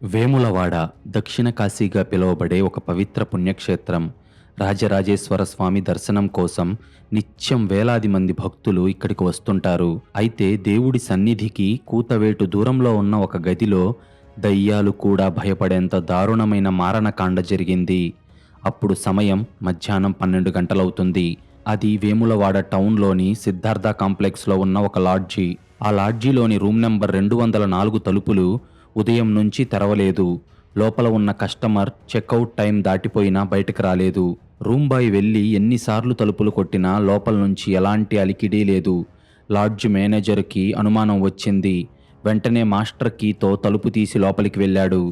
వేములవాడ దక్షిణ కాశీగా పిలువబడే ఒక పవిత్ర పుణ్యక్షేత్రం. రాజరాజేశ్వర స్వామి దర్శనం కోసం నిత్యం వేలాది మంది భక్తులు ఇక్కడికి వస్తుంటారు. అయితే దేవుడి సన్నిధికి కూతవేటు దూరంలో ఉన్న ఒక గదిలో దయ్యాలు కూడా భయపడేంత దారుణమైన మారణకాండ జరిగింది. అప్పుడు సమయం మధ్యాహ్నం 12 గంటలవుతుంది. అది వేములవాడ టౌన్లోని సిద్ధార్థ కాంప్లెక్స్లో ఉన్న ఒక లాడ్జీ. ఆ లాడ్జీలోని రూమ్ నెంబర్ 204 తలుపులు ఉదయం నుంచి తెరవలేదు. లోపల ఉన్న కస్టమర్ చెక్అవుట్ టైం దాటిపోయినా బయటకు రాలేదు. రూమ్ బాయ్ వెళ్ళి ఎన్నిసార్లు తలుపులు కొట్టినా లోపల నుంచి ఎలాంటి అలికిడీ లేదు. లాడ్జ్ మేనేజర్కి అనుమానం వచ్చింది. వెంటనే మాస్టర్ కీతో తలుపు తీసి లోపలికి వెళ్ళాడు.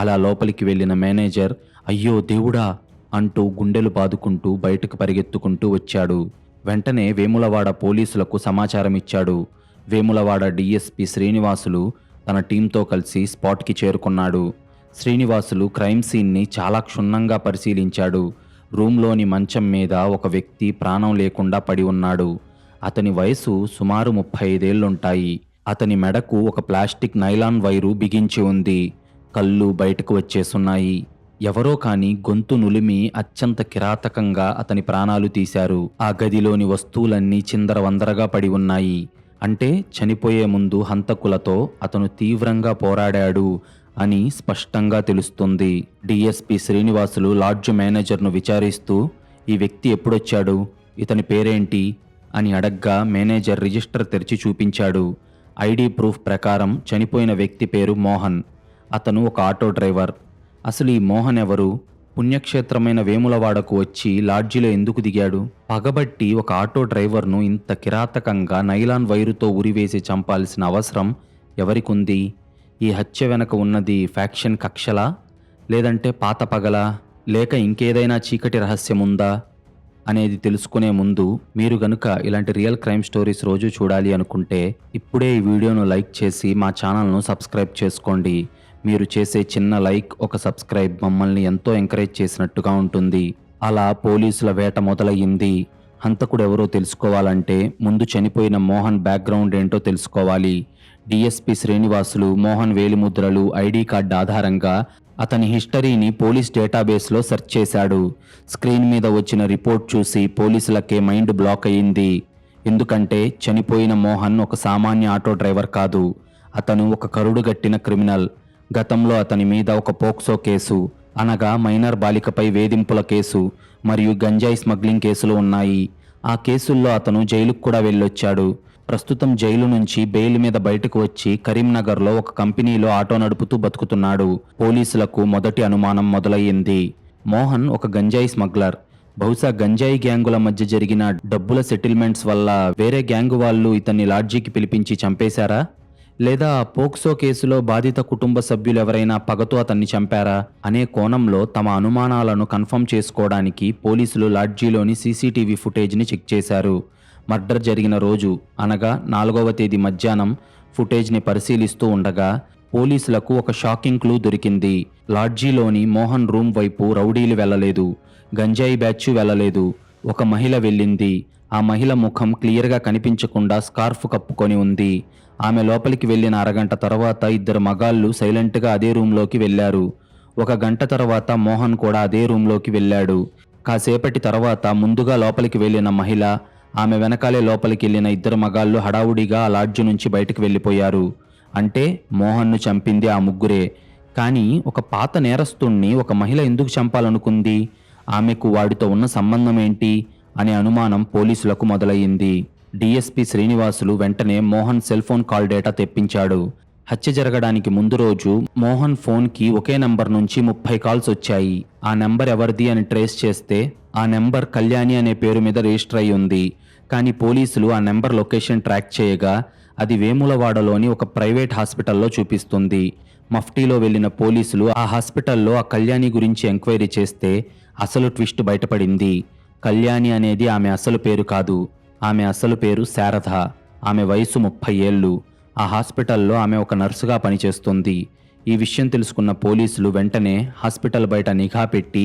అలా లోపలికి వెళ్ళిన మేనేజర్ అయ్యో దేవుడా అంటూ గుండెలు బాదుకుంటూ బయటకు పరిగెత్తుకుంటూ వచ్చాడు. వెంటనే వేములవాడ పోలీసులకు సమాచారం ఇచ్చాడు. వేములవాడ డీఎస్పీ శ్రీనివాసులు తన టీంతో కలిసి స్పాట్కి చేరుకున్నాడు. శ్రీనివాసులు క్రైమ్ సీన్ని చాలా క్షుణ్ణంగా పరిశీలించాడు. రూమ్లోని మంచం మీద ఒక వ్యక్తి ప్రాణం లేకుండా పడి ఉన్నాడు. అతని వయసు సుమారు 35 ఏళ్లుంటాయి. అతని మెడకు ఒక ప్లాస్టిక్ నైలాన్ వైరు బిగించి ఉంది. కళ్ళు బయటకు వచ్చేసున్నాయి. ఎవరో కాని గొంతు నులిమి అత్యంత కిరాతకంగా అతని ప్రాణాలు తీశారు. ఆ గదిలోని వస్తువులన్నీ చిందరవందరగా పడి ఉన్నాయి. అంటే చనిపోయే ముందు హంతకులతో అతను తీవ్రంగా పోరాడాడు అని స్పష్టంగా తెలుస్తుంది. డిఎస్పి శ్రీనివాసులు లాడ్జ్ మేనేజర్ను విచారిస్తూ ఈ వ్యక్తి ఎప్పుడొచ్చాడు, ఇతని పేరేంటి అని అడగ్గా మేనేజర్ రిజిస్టర్ తెరిచి చూపించాడు. ఐడి ప్రూఫ్ ప్రకారం చనిపోయిన వ్యక్తి పేరు మోహన్. అతను ఒక ఆటో డ్రైవర్. అసలు ఈ మోహన్ ఎవరు? పుణ్యక్షేత్రమైన వేములవాడకు వచ్చి లాడ్జిలో ఎందుకు దిగాడు? పగబట్టి ఒక ఆటో డ్రైవర్ను ఇంత కిరాతకంగా నైలాన్ వైరుతో ఉరివేసి చంపాల్సిన అవసరం ఎవరికుంది? ఈ హత్య వెనక ఉన్నది ఫ్యాక్షన్ కక్షలా, లేదంటే పాత పగలా, లేక ఇంకేదైనా చీకటి రహస్యముందా అనేది తెలుసుకునే ముందు మీరు గనుక ఇలాంటి రియల్ క్రైమ్ స్టోరీస్ రోజు చూడాలి అనుకుంటే ఇప్పుడే ఈ వీడియోను లైక్ చేసి మా ఛానల్ను సబ్స్క్రైబ్ చేసుకోండి. మీరు చేసే చిన్న లైక్, ఒక సబ్స్క్రైబ్ మమ్మల్ని ఎంతో ఎంకరేజ్ చేసినట్టుగా ఉంటుంది. అలా పోలీసుల వేట మొదలయ్యింది. హంతకుడు ఎవరో తెలుసుకోవాలంటే ముందు చనిపోయిన మోహన్ బ్యాక్గ్రౌండ్ ఏంటో తెలుసుకోవాలి. డిఎస్పి శ్రీనివాసులు మోహన్ వేలిముద్రలు, ఐడి కార్డు ఆధారంగా అతని హిస్టరీని పోలీస్ డేటాబేస్లో సెర్చ్ చేశాడు. స్క్రీన్ మీద వచ్చిన రిపోర్ట్ చూసి పోలీసులకే మైండ్ బ్లాక్ అయ్యింది. ఎందుకంటే చనిపోయిన మోహన్ ఒక సామాన్య ఆటో డ్రైవర్ కాదు. అతను ఒక కరుడుగట్టిన క్రిమినల్. గతంలో అతని మీద ఒక పోక్సో కేసు, అనగా మైనర్ బాలికపై వేధింపుల కేసు మరియు గంజాయి స్మగ్లింగ్ కేసులు ఉన్నాయి. ఆ కేసుల్లో అతను జైలుకు కూడా వెళ్ళొచ్చాడు. ప్రస్తుతం జైలు నుంచి బెయిల్ మీద బయటకు వచ్చి కరీంనగర్లో ఒక కంపెనీలో ఆటో నడుపుతూ బతుకుతున్నాడు. పోలీసులకు మొదటి అనుమానం మొదలయ్యింది. మోహన్ ఒక గంజాయి స్మగ్లర్. బహుశా గంజాయి గ్యాంగుల మధ్య జరిగిన డబ్బుల సెటిల్మెంట్స్ వల్ల వేరే గ్యాంగు వాళ్ళు ఇతన్ని లాడ్జీకి పిలిపించి చంపేశారా, లేదా పోక్సో కేసులో బాధిత కుటుంబ సభ్యులు ఎవరైనా పగతో అతన్ని చంపారా అనే కోణంలో తమ అనుమానాలను కన్ఫర్మ్ చేసుకోవడానికి పోలీసులు లాడ్జీలోని సీసీటీవీ ఫుటేజ్ని చెక్ చేశారు. మర్డర్ జరిగిన రోజు అనగా 4వ తేదీ మధ్యాహ్నం ఫుటేజ్ని పరిశీలిస్తూ ఉండగా పోలీసులకు ఒక షాకింగ్ క్లూ దొరికింది. లాడ్జీలోని మోహన్ రూమ్ వైపు రౌడీలు వెళ్లలేదు, గంజాయి బ్యాచ్ వెళ్లలేదు. ఒక మహిళ వెళ్ళింది. ఆ మహిళ ముఖం క్లియర్గా కనిపించకుండా స్కార్ఫ్ కప్పుకొని ఉంది. ఆమె లోపలికి వెళ్ళిన అరగంట తర్వాత 2 మగాళ్ళు సైలెంట్గా అదే రూమ్లోకి వెళ్లారు. 1 గంట తర్వాత మోహన్ కూడా అదే రూమ్లోకి వెళ్ళాడు. కాసేపటి తర్వాత ముందుగా లోపలికి వెళ్ళిన మహిళ, ఆమె వెనకాలే లోపలికి వెళ్ళిన 2 మగాళ్ళు హడావుడిగా ఆ లాడ్జి నుంచి బయటకు వెళ్ళిపోయారు. అంటే మోహన్ను చంపింది ఆ ముగ్గురే. కానీ ఒక పాత నేరస్తుణ్ణి ఒక మహిళ ఎందుకు చంపాలనుకుంది? ఆమెకు వాడితో ఉన్న సంబంధం ఏంటి అనే అనుమానం పోలీసులకు మొదలయ్యింది. డిఎస్పి శ్రీనివాసులు వెంటనే Mohan cell phone call data తెప్పించాడు. హత్య జరగడానికి ముందు రోజు మోహన్ ఫోన్కి ఒకే నెంబర్ నుంచి 30 కాల్స్ వచ్చాయి. ఆ నెంబర్ ఎవరిది అని ట్రేస్ చేస్తే ఆ నెంబర్ కళ్యాణి అనే పేరు మీద రిజిస్టర్ అయి ఉంది. కానీ పోలీసులు ఆ నెంబర్ లొకేషన్ ట్రాక్ చేయగా అది వేములవాడలోని ఒక ప్రైవేట్ హాస్పిటల్లో చూపిస్తుంది. మఫ్టీలో వెళ్లిన పోలీసులు ఆ హాస్పిటల్లో ఆ కళ్యాణి గురించి ఎంక్వైరీ చేస్తే అసలు ట్విస్ట్ బయటపడింది. కళ్యాణి అనేది ఆమె అసలు పేరు కాదు. ఆమె అసలు పేరు శారద. ఆమె వయసు 30 ఏళ్ళు. ఆ హాస్పిటల్లో ఆమె ఒక నర్సుగా పనిచేస్తుంది. ఈ విషయం తెలుసుకున్న పోలీసులు వెంటనే హాస్పిటల్ బయట నిఘా పెట్టి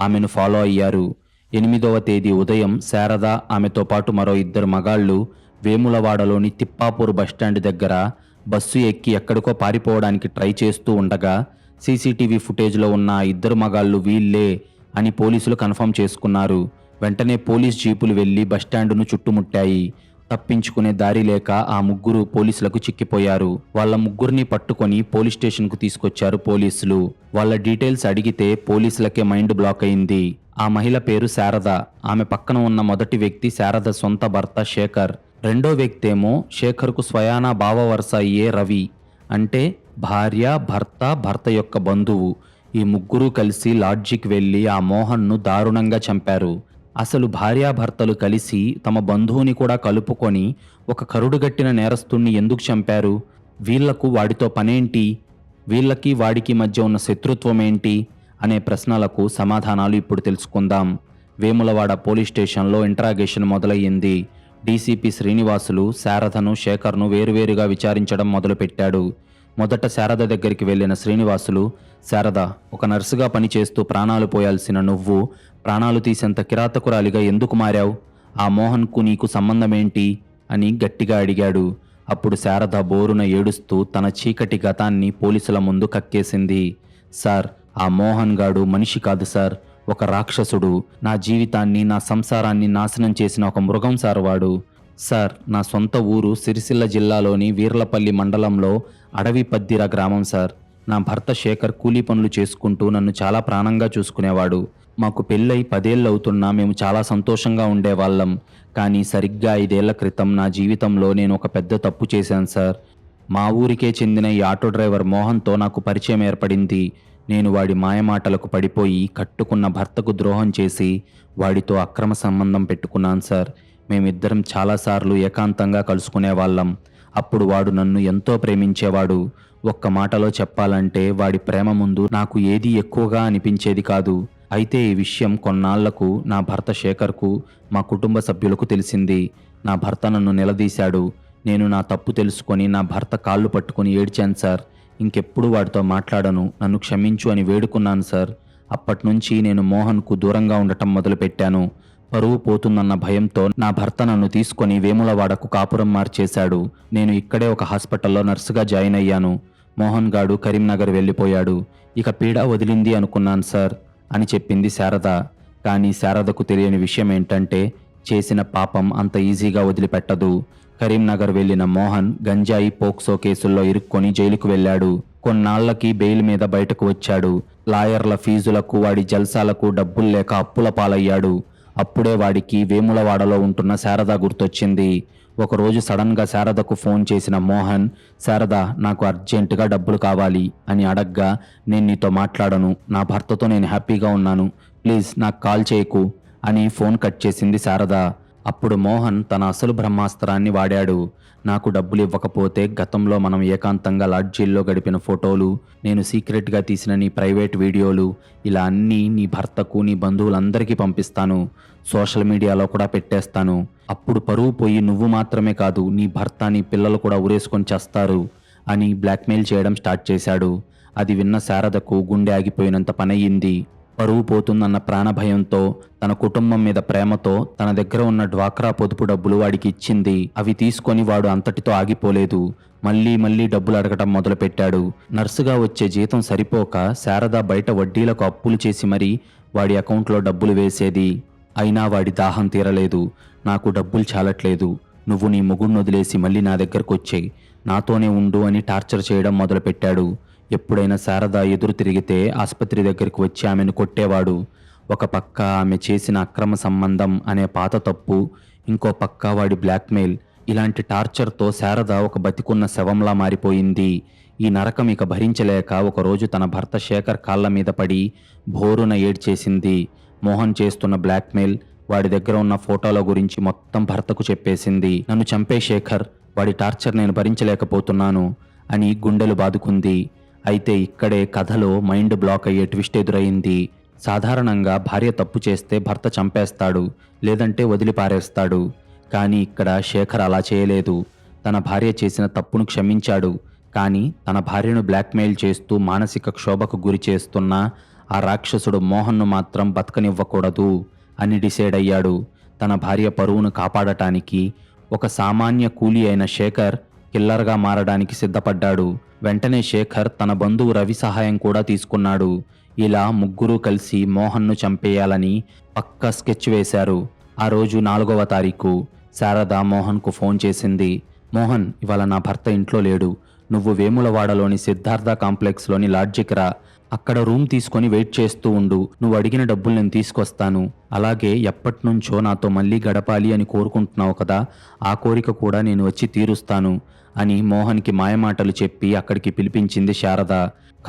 ఆమెను ఫాలో అయ్యారు. 8వ తేదీ ఉదయం శారద, ఆమెతో పాటు మరో 2 మగాళ్ళు వేములవాడలోని తిప్పాపూర్ బస్టాండ్ దగ్గర బస్సు ఎక్కి ఎక్కడికో పారిపోవడానికి ట్రై చేస్తూ ఉండగా సీసీటీవీ ఫుటేజ్లో ఉన్న ఆ ఇద్దరు మగాళ్ళు వీళ్ళే అని పోలీసులు కన్ఫర్మ్ చేసుకున్నారు. వెంటనే పోలీస్ జీపులు వెళ్లి బస్టాండును చుట్టుముట్టాయి. తప్పించుకునే దారి లేక ఆ ముగ్గురు పోలీసులకు చిక్కిపోయారు. వాళ్ళ ముగ్గురిని పట్టుకొని పోలీస్ స్టేషన్కు తీసుకొచ్చారు పోలీసులు. వాళ్ళ డీటెయిల్స్ అడిగితే పోలీసులకే మైండ్ బ్లాక్ అయింది. ఆ మహిళ పేరు శారద. ఆమె పక్కన ఉన్న మొదటి వ్యక్తి శారద సొంత భర్త శేఖర్. రెండో వ్యక్తి ఏమో శేఖర్కు స్వయానా బావ వరుస అయ్యే రవి. అంటే భార్య, భర్త యొక్క బంధువు. ఈ ముగ్గురు కలిసి లాడ్జికి వెళ్లి ఆ మోహన్ను దారుణంగా చంపారు. అసలు భార్యాభర్తలు కలిసి తమ బంధువుని కూడా కలుపుకొని ఒక కరుడుగట్టిన నేరస్తుణ్ణి ఎందుకు చంపారు? వీళ్లకు వాడితో పనేంటి? వీళ్ళకి వాడికి మధ్య ఉన్న శత్రుత్వం ఏంటి అనే ప్రశ్నలకు సమాధానాలు ఇప్పుడు తెలుసుకుందాం. వేములవాడ పోలీస్ స్టేషన్లో ఇంట్రాగేషన్ మొదలయ్యింది. డీసీపీ శ్రీనివాసులు శారదను, శేఖర్ను వేరువేరుగా విచారించడం మొదలుపెట్టాడు. మొదట శారద దగ్గరికి వెళ్ళిన శ్రీనివాసులు, శారద, ఒక నర్సుగా పనిచేస్తూ ప్రాణాలు పోయాల్సిన నువ్వు ప్రాణాలు తీసేంత కిరాతకురాలిగా ఎందుకు మారావు? ఆ మోహన్కు నీకు సంబంధమేంటి అని గట్టిగా అడిగాడు. అప్పుడు శారద బోరున ఏడుస్తూ తన చీకటి గతాన్ని పోలీసుల ముందు కక్కేసింది. సార్, ఆ మోహన్ గాడు మనిషి కాదు సార్, ఒక రాక్షసుడు. నా జీవితాన్ని, నా సంసారాన్ని నాశనం చేసిన ఒక మృగం సార్ వాడు. సార్, నా సొంత ఊరు సిరిసిల్ల జిల్లాలోని వీర్లపల్లి మండలంలో అడవిపద్దిర గ్రామం సార్. నా భర్త శేఖర్ కూలీ పనులు చేసుకుంటూ నన్ను చాలా ప్రాణంగా చూసుకునేవాడు. మాకు పెళ్ళై 10 ఏళ్ళు అవుతున్నా మేము చాలా సంతోషంగా ఉండేవాళ్ళం. కానీ సరిగ్గా 5 ఏళ్ల క్రితం నా జీవితంలో నేను ఒక పెద్ద తప్పు చేశాను సార్. మా ఊరికే చెందిన ఈ ఆటో డ్రైవర్ మోహన్తో నాకు పరిచయం ఏర్పడింది. నేను వాడి మాయమాటలకు పడిపోయి కట్టుకున్న భర్తకు ద్రోహం చేసి వాడితో అక్రమ సంబంధం పెట్టుకున్నాను సార్. మేమిద్దరం చాలాసార్లు ఏకాంతంగా కలుసుకునేవాళ్ళం. అప్పుడు వాడు నన్ను ఎంతో ప్రేమించేవాడు. ఒక్క మాటలో చెప్పాలంటే వాడి ప్రేమ ముందు నాకు ఏదీ ఎక్కువగా అనిపించేది కాదు. అయితే ఈ విషయం కొన్నాళ్లకు నా భర్త శేఖర్కు, మా కుటుంబ సభ్యులకు తెలిసింది. నా భర్త నన్ను నిలదీశాడు. నేను నా తప్పు తెలుసుకొని నా భర్త కాళ్ళు పట్టుకొని ఏడ్చాను సార్. ఇంకెప్పుడు వాడితో మాట్లాడను, నన్ను క్షమించు అని వేడుకున్నాను సార్. అప్పట్నుంచి నేను మోహన్కు దూరంగా ఉండటం మొదలుపెట్టాను. పరువు పోతుందన్న భయంతో నా భర్త నన్ను తీసుకొని వేములవాడకు కాపురం మార్చేశాడు. నేను ఇక్కడే ఒక హాస్పిటల్లో నర్సుగా జాయిన్ అయ్యాను. మోహన్ గాడు కరీంనగర్ వెళ్ళిపోయాడు. ఇక పీడ వదిలింది అనుకున్నాను సార్ అని చెప్పింది శారద. కానీ శారదకు తెలియని విషయం ఏంటంటే చేసిన పాపం అంత ఈజీగా వదిలిపెట్టదు. కరీంనగర్ వెళ్లిన మోహన్ గంజాయి, పోక్సో కేసుల్లో ఇరుక్కొని జైలుకు వెళ్ళాడు. కొన్నాళ్లకి బెయిల్ మీద బయటకు వచ్చాడు. లాయర్ల ఫీజులకు, వాడి జల్సాలకు డబ్బులు లేక అప్పుల పాలయ్యాడు. అప్పుడే వాడికి వేములవాడలో ఉంటున్న శారద గుర్తొచ్చింది. ఒకరోజు సడన్గా శారదకు ఫోన్ చేసిన మోహన్, శారద, నాకు అర్జెంటుగా డబ్బులు కావాలి అని అడగ్గా, నేను నీతో మాట్లాడను, నా భర్తతో నేను హ్యాపీగా ఉన్నాను, ప్లీజ్ నాకు కాల్ చేయకు అని ఫోన్ కట్ చేసింది శారద. అప్పుడు మోహన్ తన అసలు బ్రహ్మాస్త్రాన్ని వాడాడు. నాకు డబ్బులు ఇవ్వకపోతే గతంలో మనం ఏకాంతంగా లాడ్జీల్లో గడిపిన ఫోటోలు, నేను సీక్రెట్గా తీసిన నీ ప్రైవేట్ వీడియోలు, ఇలా అన్నీ నీ భర్తకు, నీ బంధువులందరికీ పంపిస్తాను. సోషల్ మీడియాలో కూడా పెట్టేస్తాను. అప్పుడు పరువు పోయి నువ్వు మాత్రమే కాదు, నీ భర్త, నీ పిల్లలు కూడా ఉరేసుకొని చేస్తారు అని బ్లాక్మెయిల్ చేయడం స్టార్ట్ చేశాడు. అది విన్న శారదకు గుండె ఆగిపోయినంత పనయ్యింది. పరువు పోతుందన్న ప్రాణభయంతో, తన కుటుంబం మీద ప్రేమతో తన దగ్గర ఉన్న డ్వాక్రా పొదుపు డబ్బులు వాడికి ఇచ్చింది. అవి తీసుకొని వాడు అంతటితో ఆగిపోలేదు. మళ్ళీ డబ్బులు అడగటం మొదలుపెట్టాడు. నర్సుగా వచ్చే జీతం సరిపోక శారద బయట వడ్డీలకు అప్పులు చేసి మరీ వాడి అకౌంట్లో డబ్బులు వేసేది. అయినా వాడి దాహం తీరలేదు. నాకు డబ్బులు చాలట్లేదు, నువ్వు నీ మొగుడిని వదిలేసి మళ్ళీ నా దగ్గరకు వచ్చేయి, నాతోనే ఉండు అని టార్చర్ చేయడం మొదలుపెట్టాడు. ఎప్పుడైనా శారద ఎదురు తిరిగితే ఆసుపత్రి దగ్గరికి వచ్చి ఆమెను కొట్టేవాడు. ఒక పక్క ఆమె చేసిన అక్రమ సంబంధం అనే పాత తప్పు, ఇంకో పక్క వాడి బ్లాక్మెయిల్. ఇలాంటి టార్చర్తో శారద ఒక బతికున్న శవంలా మారిపోయింది. ఈ నరకం ఇక భరించలేక ఒకరోజు తన భర్త శేఖర్ కాళ్ళ మీద పడి భోరున ఏడ్చేసింది. మోహన్ చేస్తున్న బ్లాక్మెయిల్, వాడి దగ్గర ఉన్న ఫోటోల గురించి మొత్తం భర్తకు చెప్పేసింది. నన్ను చంపే శేఖర్, వాడి టార్చర్ నేను భరించలేకపోతున్నాను అని గుండెలు బాదుకుంది. అయితే ఇక్కడే కథలో మైండ్ బ్లాక్ అయ్యే ట్విస్ట్ ఎదురైంది. సాధారణంగా భార్య తప్పు చేస్తే భర్త చంపేస్తాడు, లేదంటే వదిలిపారేస్తాడు. కానీ ఇక్కడ శేఖర్ అలా చేయలేదు. తన భార్య చేసిన తప్పును క్షమించాడు. కానీ తన భార్యను బ్లాక్మెయిల్ చేస్తూ మానసిక క్షోభకు గురి చేస్తున్న ఆ రాక్షసుడు మోహన్ను మాత్రం బతకనివ్వకూడదు అని డిసైడ్ అయ్యాడు. తన భార్య పరువును కాపాడటానికి ఒక సామాన్య కూలీ అయిన శేఖర్ కిల్లర్గా మారడానికి సిద్ధపడ్డాడు. వెంటనే శేఖర్ తన బంధువు రవి సహాయం కూడా తీసుకున్నాడు. ఇలా ముగ్గురు కలిసి మోహన్ను చంపేయాలని పక్కా స్కెచ్ వేశారు. ఆ రోజు 4వ తారీఖు శారద మోహన్కు ఫోన్ చేసింది. మోహన్, ఇవాళ నా భర్త ఇంట్లో లేడు. నువ్వు వేములవాడలోని సిద్ధార్థ కాంప్లెక్స్లోని లాడ్జికి రా. అక్కడ రూమ్ తీసుకొని వెయిట్ చేస్తూ ఉండు. నువ్వు అడిగిన డబ్బులు నేను తీసుకొస్తాను. అలాగే ఎప్పటినుంచో నాతో మళ్ళీ గడపాలి అని కోరుకుంటున్నావు కదా, ఆ కోరిక కూడా నేను వచ్చి తీరుస్తాను అని మోహన్కి మాయమాటలు చెప్పి అక్కడికి పిలిపించింది శారద.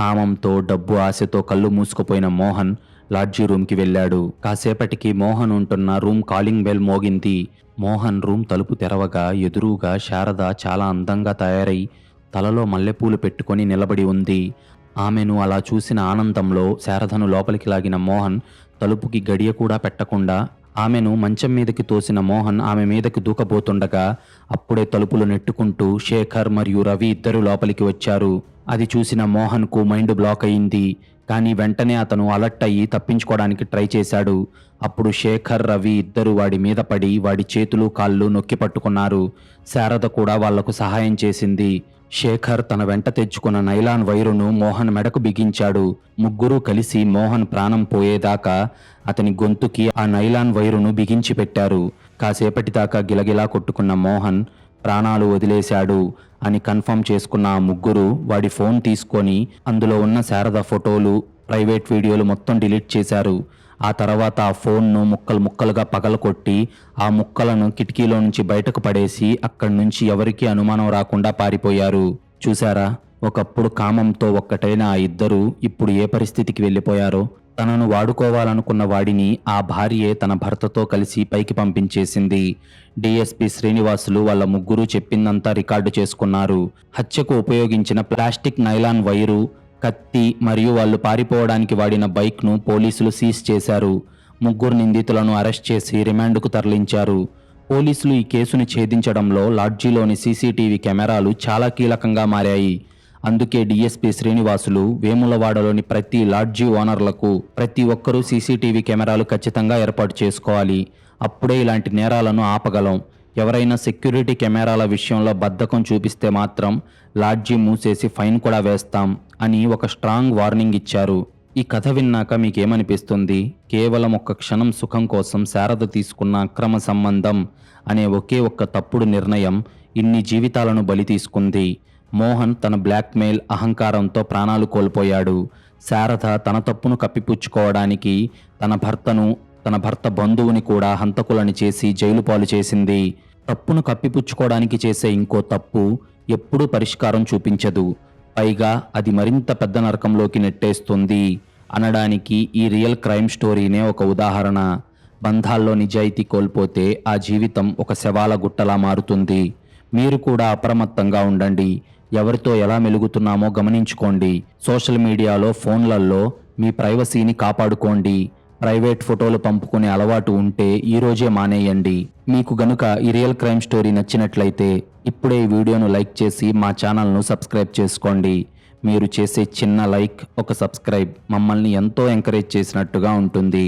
కామంతో, డబ్బు ఆశతో కళ్ళు మూసుకుపోయిన మోహన్ లాడ్జీ రూమ్కి వెళ్ళాడు. కాసేపటికి మోహన్ ఉంటున్న రూమ్ కాలింగ్ బెల్ మోగింది. మోహన్ రూమ్ తలుపు తెరవగా ఎదురుగా శారద చాలా అందంగా తయారై తలలో మల్లెపూలు పెట్టుకొని నిలబడి ఉంది. ఆమెను అలా చూసిన ఆనందంలో శారదను లోపలికి లాగిన మోహన్ తలుపుకి గడియ కూడా పెట్టకుండా ఆమెను మంచం మీదకి తోసిన మోహన్ ఆమె మీదకి దూకబోతుండగా అప్పుడే తలుపులు నెట్టుకుంటూ శేఖర్ మరియు రవి ఇద్దరు లోపలికి వచ్చారు. అది చూసిన మోహన్కు మైండ్ బ్లాక్ అయింది. కానీ వెంటనే అతను అలర్ట్ అయ్యి తప్పించుకోవడానికి ట్రై చేశాడు. అప్పుడు శేఖర్, రవి ఇద్దరు వాడి మీద పడి వాడి చేతులు కాళ్ళు నొక్కి పట్టుకున్నారు. శారద కూడా వాళ్లకు సహాయం చేసింది. శేఖర్ తన వెంట తెచ్చుకున్న నైలాన్ వైరును మోహన్ మెడకు బిగించాడు. ముగ్గురు కలిసి మోహన్ ప్రాణం పోయేదాకా అతని గొంతుకి ఆ నైలాన్ వైరును బిగించి పెట్టారు. కాసేపటి దాకా గిలగిలా కొట్టుకున్న మోహన్ ప్రాణాలు వదిలేశాడు అని కన్ఫర్మ్ చేసుకున్న ఆ ముగ్గురు వాడి ఫోన్ తీసుకొని అందులో ఉన్న శారద ఫోటోలు, ప్రైవేట్ వీడియోలు మొత్తం డిలీట్ చేశారు. ఆ తర్వాత ఆ ఫోన్ను ముక్కలు ముక్కలుగా పగలకొట్టి ఆ ముక్కలను కిటికీలో నుంచి బయటకు పడేసి అక్కడి నుంచి ఎవరికీ అనుమానం రాకుండా పారిపోయారు. చూశారా, ఒకప్పుడు కామంతో ఒక్కటైన ఆ ఇద్దరు ఇప్పుడు ఏ పరిస్థితికి వెళ్ళిపోయారో. తనను వాడుకోవాలనుకున్న వాడిని ఆ భార్యే తన భర్తతో కలిసి పైకి పంపించేసింది. డిఎస్పి శ్రీనివాసులు వాళ్ళ ముగ్గురు చెప్పిందంతా రికార్డు చేసుకున్నారు. హత్యకు ఉపయోగించిన ప్లాస్టిక్ నైలాన్ వైరు, కత్తి మరియు వాళ్ళు పారిపోవడానికి వాడిన బైక్ను పోలీసులు సీజ్ చేశారు. ముగ్గురు నిందితులను అరెస్ట్ చేసి రిమాండ్కు తరలించారు. పోలీసులు ఈ కేసును ఛేదించడంలో లాడ్జీలోని సీసీటీవీ కెమెరాలు చాలా కీలకంగా మారాయి. అందుకే డిఎస్పి శ్రీనివాసులు వేములవాడలోని ప్రతి లాడ్జీ ఓనర్లకు ప్రతి ఒక్కరూ సీసీటీవీ కెమెరాలు ఖచ్చితంగా ఏర్పాటు చేసుకోవాలి. అప్పుడే ఇలాంటి నేరాలను ఆపగలం. ఎవరైనా సెక్యూరిటీ కెమెరాల విషయంలో బద్ధకం చూపిస్తే మాత్రం లాడ్జీ మూసేసి ఫైన్ కూడా వేస్తాం అని ఒక స్ట్రాంగ్ వార్నింగ్ ఇచ్చారు. ఈ కథ విన్నాక మీకేమనిపిస్తుంది? కేవలం ఒక్క క్షణం సుఖం కోసం శారద తీసుకున్న అక్రమ సంబంధం అనే ఒకే ఒక్క తప్పుడు నిర్ణయం ఇన్ని జీవితాలను బలి తీసుకుంది. మోహన్ తన బ్లాక్మెయిల్, అహంకారంతో ప్రాణాలు కోల్పోయాడు. శారద తన తప్పును కప్పిపుచ్చుకోవడానికి తన భర్త బంధువుని కూడా హంతకులని చేసి జైలు పాలు చేసింది. తప్పును కప్పిపుచ్చుకోవడానికి చేసే ఇంకో తప్పు ఎప్పుడూ పరిష్కారం చూపించదు. పైగా అది మరింత పెద్ద నరకంలోకి నెట్టేస్తుంది అనడానికి ఈ రియల్ క్రైమ్ స్టోరీనే ఒక ఉదాహరణ. బంధాల్లో నిజాయితీ కోల్పోతే ఆ జీవితం ఒక శవాల గుట్టలా మారుతుంది. మీరు కూడా అప్రమత్తంగా ఉండండి. ఎవరితో ఎలా మెలుగుతున్నామో గమనించుకోండి. సోషల్ మీడియాలో, ఫోన్లలో మీ ప్రైవసీని కాపాడుకోండి. ప్రైవేట్ ఫోటోలు పంపుకునే అలవాటు ఉంటే ఈరోజే మానేయండి. మీకు గనుక ఈ రియల్ క్రైమ్ స్టోరీ నచ్చినట్లయితే ఇప్పుడే ఈ వీడియోను లైక్ చేసి మా ఛానల్ను సబ్స్క్రైబ్ చేసుకోండి. మీరు చేసే చిన్న లైక్, ఒక సబ్స్క్రైబ్ మమ్మల్ని ఎంతో ఎంకరేజ్ చేసినట్టుగా ఉంటుంది.